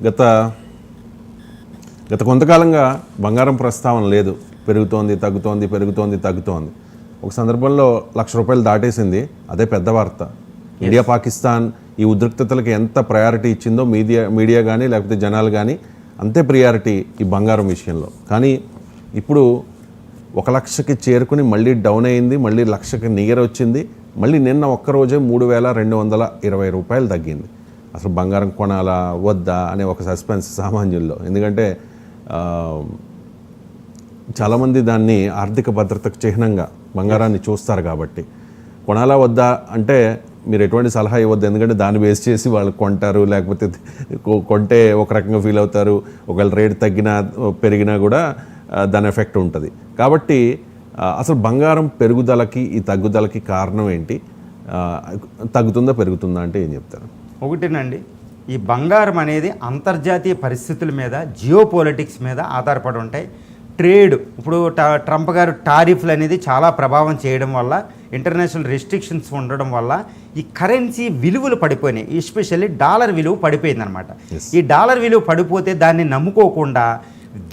గత కొంతకాలంగా బంగారం ప్రస్తావన లేదు. పెరుగుతోంది, తగ్గుతోంది. ఒక సందర్భంలో ₹1,00,000 దాటేసింది. అదే పెద్ద వార్త. ఇండియా పాకిస్తాన్ ఈ ఉద్రిక్తతలకు ఎంత ప్రయారిటీ ఇచ్చిందో మీడియా కానీ లేకపోతే జనాలు కానీ అంతే ప్రయారిటీ ఈ బంగారం విషయంలో. కానీ ఇప్పుడు 1,00,000కి చేరుకుని మళ్ళీ డౌన్ అయింది, మళ్ళీ 1,00,000కి నియర్ వచ్చింది. మళ్ళీ నిన్న ఒక్కరోజే ₹3,220 తగ్గింది. అసలు బంగారం కొనాలా వద్దా అనే ఒక సస్పెన్స్ సామాన్యుల్లో. ఎందుకంటే చాలామంది దాన్ని ఆర్థిక భద్రతకు చిహ్నంగా బంగారాన్ని చూస్తారు కాబట్టి. కొనాలా వద్దా అంటే మీరు ఎటువంటి సలహా ఇవ్వద్దు. ఎందుకంటే దాన్ని బేస్ చేసి వాళ్ళు కొంటారు, లేకపోతే కొంటే ఒక రకంగా ఫీల్ అవుతారు. ఒకవేళ రేట్ తగ్గినా పెరిగినా కూడా దాని ఎఫెక్ట్ ఉంటుంది. కాబట్టి అసలు బంగారం పెరుగుదలకి ఈ తగ్గుదలకి కారణం ఏంటి? తగ్గుతుందా పెరుగుతుందా అంటే ఏం చెప్తారు? ఒకటేనండి, ఈ బంగారం అనేది అంతర్జాతీయ పరిస్థితుల మీద, జియో పొలిటిక్స్ మీద ఆధారపడి ఉంటాయి. ట్రేడ్, ఇప్పుడు ట్రంప్ గారు టారిఫ్లు అనేది చాలా ప్రభావం చేయడం వల్ల, ఇంటర్నేషనల్ రెస్ట్రిక్షన్స్ ఉండడం వల్ల ఈ కరెన్సీ విలువలు పడిపోయినాయి. ఎస్పెషల్లీ డాలర్ విలువ పడిపోయిందనమాట. ఈ డాలర్ విలువ పడిపోతే దాన్ని నమ్ముకోకుండా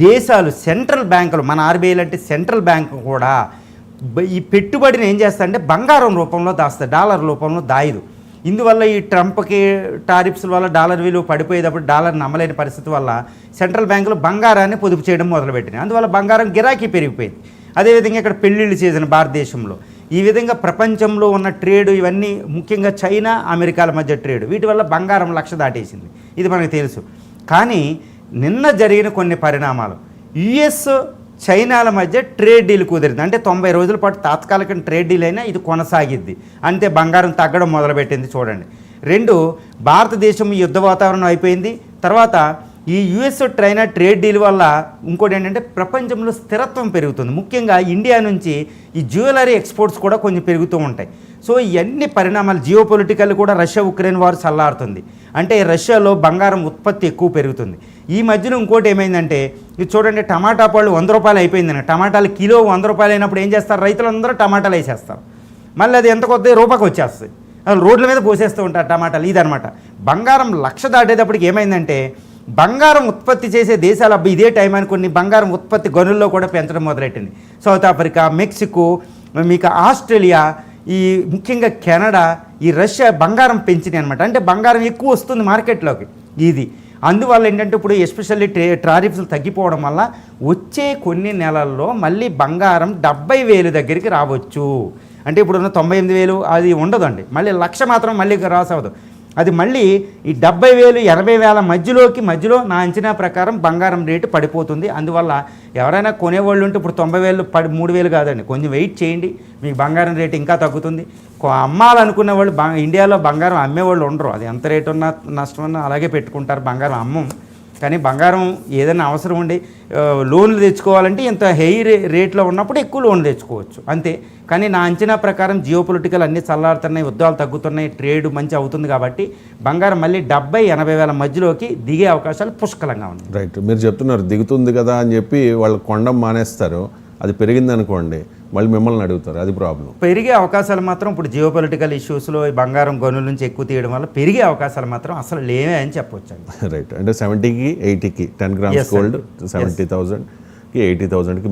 దేశాలు, సెంట్రల్ బ్యాంకులు, మన ఆర్బీఐ లాంటి సెంట్రల్ బ్యాంకు కూడా ఈ పెట్టుబడిని ఏం చేస్తారంటే బంగారం రూపంలో దాస్తారు, డాలర్ రూపంలో దాయదు. ఇందువల్ల ఈ ట్రంప్కి టారిఫ్స్ వల్ల డాలర్ విలువ పడిపోయేటప్పుడు డాలర్ నమ్మలేని పరిస్థితి వల్ల సెంట్రల్ బ్యాంకులు బంగారాన్ని పొదుపు చేయడం మొదలుపెట్టినాయి. అందువల్ల బంగారం గిరాకీ పెరిగిపోయింది. అదేవిధంగా ఇక్కడ పెళ్ళిళ్ళు సీజన్ భారతదేశంలో. ఈ విధంగా ప్రపంచంలో ఉన్న ట్రేడ్ ఇవన్నీ, ముఖ్యంగా చైనా అమెరికాల మధ్య ట్రేడ్, వీటి వల్ల బంగారం 1,00,000 దాటేసింది. ఇది మనకు తెలుసు. కానీ నిన్న జరిగిన కొన్ని పరిణామాలు, యుఎస్ చైనాల మధ్య ట్రేడ్ డీల్ కుదిరింది. అంటే 90 రోజుల పాటు తాత్కాలిక ట్రేడ్ డీల్ అయినా ఇది కొనసాగిద్ది. అంతే బంగారం తగ్గడం మొదలుపెట్టింది. చూడండి, 2 భారతదేశం యుద్ధ వాతావరణం అయిపోయింది. తర్వాత ఈ యుఎస్ చైనా ట్రేడ్ డీల్ వల్ల ఇంకోటి ఏంటంటే ప్రపంచంలో స్థిరత్వం పెరుగుతుంది. ముఖ్యంగా ఇండియా నుంచి ఈ జ్యువెలరీ ఎక్స్పోర్ట్స్ కూడా కొంచెం పెరుగుతూ ఉంటాయి. సో ఇవన్నీ పరిణామాలు, జియో పొలిటికల్ కూడా రష్యా ఉక్రెయిన్ వార్ చల్లారుతుంది. అంటే రష్యాలో బంగారం ఉత్పత్తి ఎక్కువ పెరుగుతుంది. ఈ మధ్యలో ఇంకోటి ఏమైందంటే, ఇది చూడండి, టమాటా పళ్ళు ₹100 అయిపోయిందని. టమాటాలు కిలో ₹100 అయినప్పుడు ఏం చేస్తారు, రైతులందరూ టమాటాలు వేసేస్తారు. మళ్ళీ అది ఎంత కొద్ది రూపాయికి వచ్చేస్తుంది. అసలు రోడ్ల మీద పోసేస్తూ ఉంటారు టమాటాలు. ఇదనమాట. బంగారం 1,00,000 దాటేటప్పటికి ఏమైందంటే, బంగారం ఉత్పత్తి చేసే దేశాలు ఇదే టైం అని కొన్ని బంగారం ఉత్పత్తి గనుల్లో కూడా పెంచడం మొదలెట్టింది. సౌత్ ఆఫ్రికా, మెక్సికో, మీకు ఆస్ట్రేలియా, ఈ ముఖ్యంగా కెనడా, ఈ రష్యా బంగారం పెంచినాయి అనమాట. అంటే బంగారం ఎక్కువ వస్తుంది మార్కెట్లోకి. ఇది అందువల్ల ఏంటంటే ఇప్పుడు ఎస్పెషల్లీ టారిఫ్లు తగ్గిపోవడం వల్ల వచ్చే కొన్ని నెలల్లో మళ్ళీ బంగారం 70,000 దగ్గరికి రావచ్చు. అంటే ఇప్పుడున్న 98,000 అది ఉండదండి. మళ్ళీ 1,00,000 మాత్రం మళ్ళీ రాస్ అవ్వదు. అది మళ్ళీ ఈ 70,000, 80,000 మధ్యలో నా అంచనా ప్రకారం బంగారం రేటు పడిపోతుంది. అందువల్ల ఎవరైనా కొనేవాళ్ళు ఉంటే ఇప్పుడు 90,000 3,000 కాదండి, కొంచెం వెయిట్ చేయండి, మీకు బంగారం రేటు ఇంకా తగ్గుతుంది. అమ్మాలనుకునే వాళ్ళు ఇండియాలో బంగారం అమ్మేవాళ్ళు ఉండరు. అది ఎంత రేటు ఉన్నా నష్టమన్నా అలాగే పెట్టుకుంటారు. బంగారం అమ్మం. కానీ బంగారం ఏదైనా అవసరం ఉండి లోన్లు తెచ్చుకోవాలంటే ఇంత హై రేట్లో ఉన్నప్పుడు ఎక్కువ లోన్లు తెచ్చుకోవచ్చు అంతే. కానీ నా అంచనా ప్రకారం జియో పొలిటికల్ అన్నీ చల్లారుతున్నాయి, యుద్ధాలు తగ్గుతున్నాయి, ట్రేడ్ మంచి అవుతుంది కాబట్టి బంగారం మళ్ళీ 70,000-80,000 మధ్యలోకి దిగే అవకాశాలు పుష్కలంగా ఉన్నాయి. రైట్, మీరు చెప్తున్నారు దిగుతుంది కదా అని చెప్పి వాళ్ళు కొండం మానేస్తారు. అది పెరిగింది అనుకోండి, మళ్ళీ మిమ్మల్ని అడుగుతారు, అది ప్రాబ్లం. పెరిగే అవకాశాలు మాత్రం ఇప్పుడు జియో పొలిటికల్ ఇష్యూస్లో ఈ బంగారం గనుల నుంచి ఎక్కువ తీయడం వల్ల పెరిగే అవకాశాలు మాత్రం అసలు లేవే అని చెప్పొచ్చు. రైట్, అంటే 70కి 80కి 10 grams గోల్డ్ 70,000కి 80,000కి